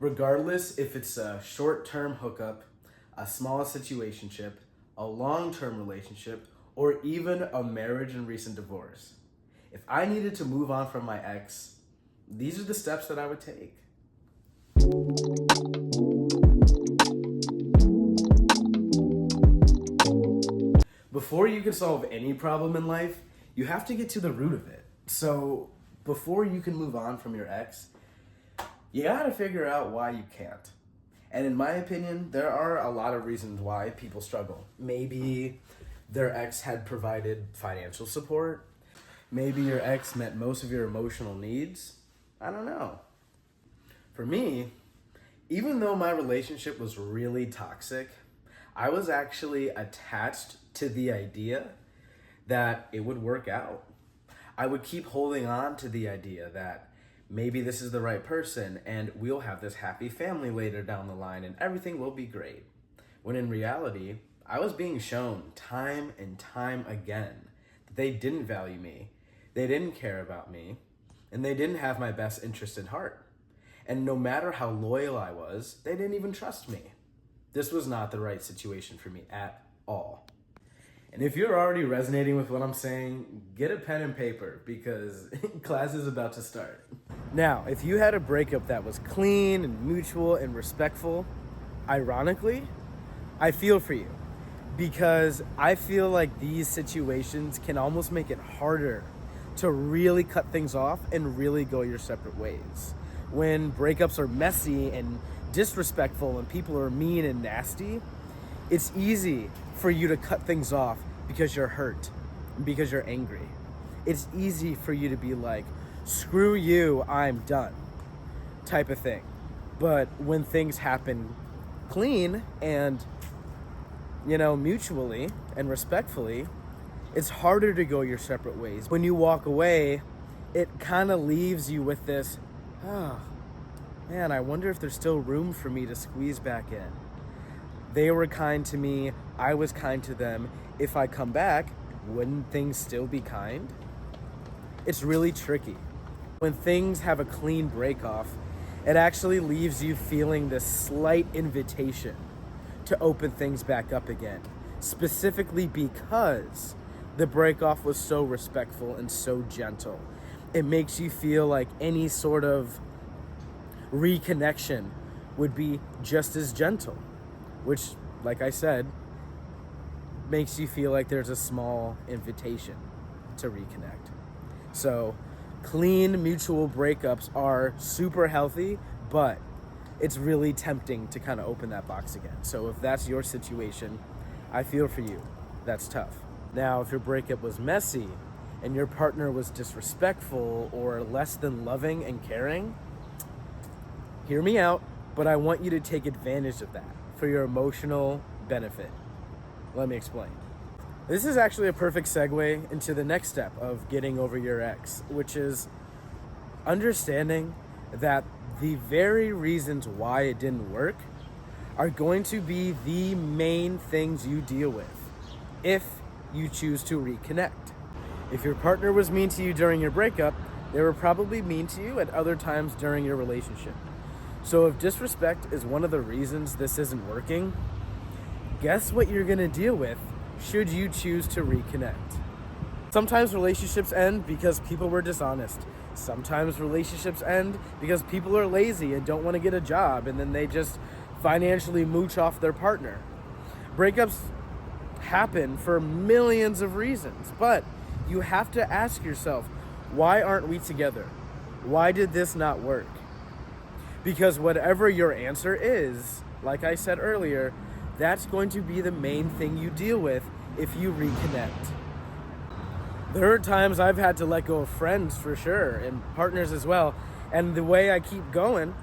Regardless if it's a short-term hookup, a small situationship, a long-term relationship, or even a marriage and recent divorce. If I needed to move on from my ex, these are the steps that I would take. Before you can solve any problem in life, you have to get to the root of it. So before you can move on from your ex, you gotta figure out why you can't. And in my opinion, there are a lot of reasons why people struggle. Maybe their ex had provided financial support. Maybe your ex met most of your emotional needs. I don't know. For me, even though my relationship was really toxic, I was actually attached to the idea that it would work out. I would keep holding on to the idea that maybe this is the right person and we'll have this happy family later down the line and everything will be great. When in reality, I was being shown time and time again that they didn't value me, they didn't care about me, and they didn't have my best interest at heart. And no matter how loyal I was, they didn't even trust me. This was not the right situation for me at all. And if you're already resonating with what I'm saying, get a pen and paper because class is about to start. Now, if you had a breakup that was clean and mutual and respectful, ironically, I feel for you because I feel like these situations can almost make it harder to really cut things off and really go your separate ways. When breakups are messy and disrespectful and people are mean and nasty, it's easy for you to cut things off because you're hurt and because you're angry. It's easy for you to be like, screw you, I'm done, type of thing. But when things happen clean and, mutually and respectfully, it's harder to go your separate ways. When you walk away, it kind of leaves you with this, oh, man, I wonder if there's still room for me to squeeze back in. They were kind to me, I was kind to them. If I come back, wouldn't things still be kind? It's really tricky. When things have a clean break off, it actually leaves you feeling this slight invitation to open things back up again, specifically because the break off was so respectful and so gentle. It makes you feel like any sort of reconnection would be just as gentle, which, like I said, makes you feel like there's a small invitation to reconnect. So clean mutual breakups are super healthy, but it's really tempting to kind of open that box again. So if that's your situation, I feel for you. That's tough. Now, if your breakup was messy and your partner was disrespectful or less than loving and caring, hear me out, but I want you to take advantage of that for your emotional benefit. Let me explain. This is actually a perfect segue into the next step of getting over your ex, which is understanding that the very reasons why it didn't work are going to be the main things you deal with if you choose to reconnect. If your partner was mean to you during your breakup, they were probably mean to you at other times during your relationship. So if disrespect is one of the reasons this isn't working, guess what you're gonna deal with should you choose to reconnect. Sometimes relationships end because people were dishonest. Sometimes relationships end because people are lazy and don't want to get a job and then they just financially mooch off their partner. Breakups happen for millions of reasons, but you have to ask yourself, why aren't we together? Why did this not work? Because whatever your answer is, like I said earlier, that's going to be the main thing you deal with if you reconnect. There are times I've had to let go of friends for sure, and partners as well. And the way I keep going,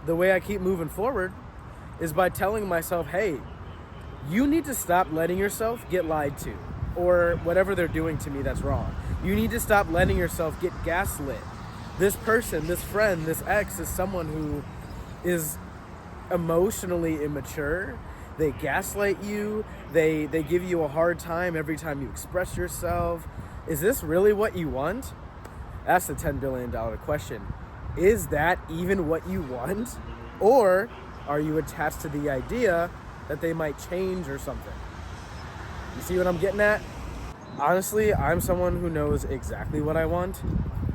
the way I keep moving forward, is by telling myself, hey, you need to stop letting yourself get lied to, or whatever they're doing to me that's wrong. You need to stop letting yourself get gaslit. This person, this friend, this ex is someone who is emotionally immature. They gaslight you. They give you a hard time every time you express yourself. Is this really what you want? That's the $10 billion question. Is that even what you want? Or are you attached to the idea that they might change or something? You see what I'm getting at? Honestly, I'm someone who knows exactly what I want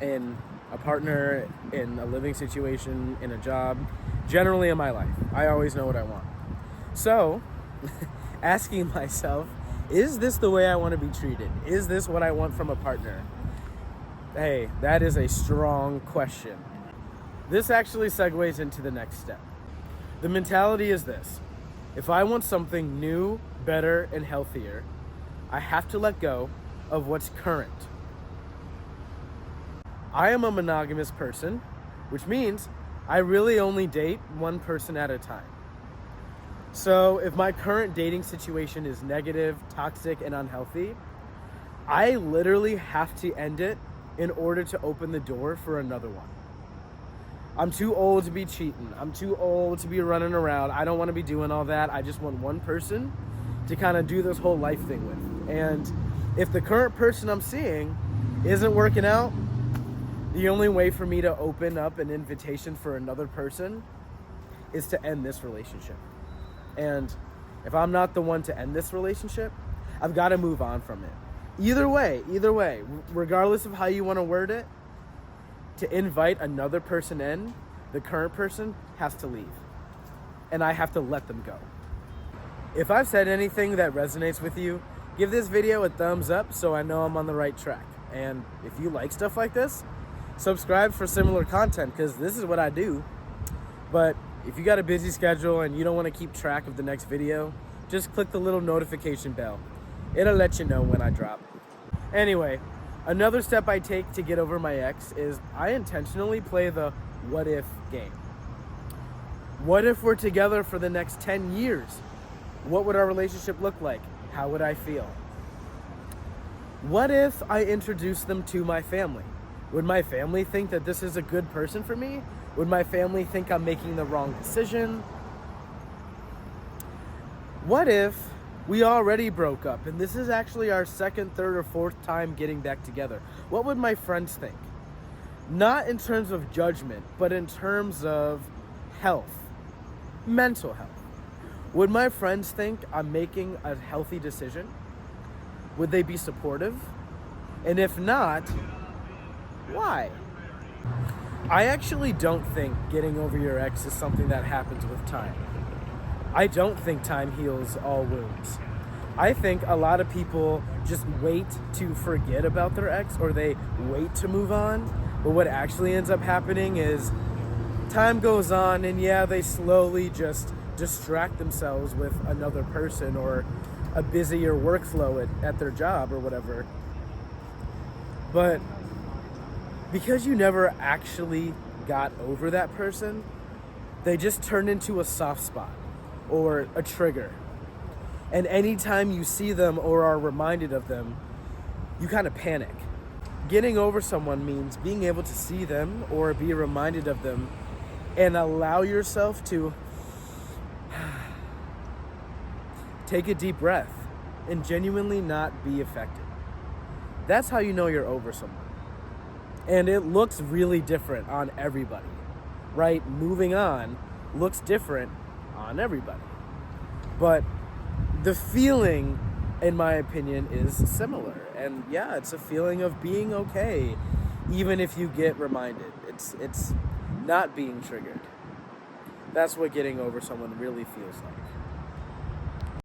in a partner, in a living situation, in a job, generally in my life. I always know what I want. So, asking myself, is this the way I want to be treated? Is this what I want from a partner? Hey, that is a strong question. This actually segues into the next step. The mentality is this: if I want something new, better, and healthier, I have to let go of what's current. I am a monogamous person, which means I really only date one person at a time. So if my current dating situation is negative, toxic, and unhealthy, I literally have to end it in order to open the door for another one. I'm too old to be cheating. I'm too old to be running around. I don't want to be doing all that. I just want one person to kind of do this whole life thing with. And if the current person I'm seeing isn't working out, the only way for me to open up an invitation for another person is to end this relationship. And if I'm not the one to end this relationship, I've got to move on from it. Either way, regardless of how you want to word it, to invite another person in, the current person has to leave. And I have to let them go. If I've said anything that resonates with you, give this video a thumbs up so I know I'm on the right track. And if you like stuff like this, subscribe for similar content, because this is what I do. But if you got a busy schedule and you don't want to keep track of the next video, just click the little notification bell. It'll let you know when I drop. Anyway, another step I take to get over my ex is I intentionally play the what if game. What if we're together for the next 10 years? What would our relationship look like? How would I feel? What if I introduce them to my family? Would my family think that this is a good person for me? Would my family think I'm making the wrong decision? What if we already broke up and this is actually our second, third, or fourth time getting back together? What would my friends think? Not in terms of judgment, but in terms of health, mental health. Would my friends think I'm making a healthy decision? Would they be supportive? And if not, why? I actually don't think getting over your ex is something that happens with time. I don't think time heals all wounds. I think a lot of people just wait to forget about their ex, or they wait to move on. But what actually ends up happening is time goes on and they slowly just distract themselves with another person or a busier workflow at their job or whatever. But because you never actually got over that person, they just turn into a soft spot or a trigger. And anytime you see them or are reminded of them, you kind of panic. Getting over someone means being able to see them or be reminded of them and allow yourself to take a deep breath and genuinely not be affected. That's how you know you're over someone. And it looks really different on everybody, right? Moving on looks different on everybody. But the feeling, in my opinion, is similar. And it's a feeling of being okay, even if you get reminded. It's not being triggered. That's what getting over someone really feels like.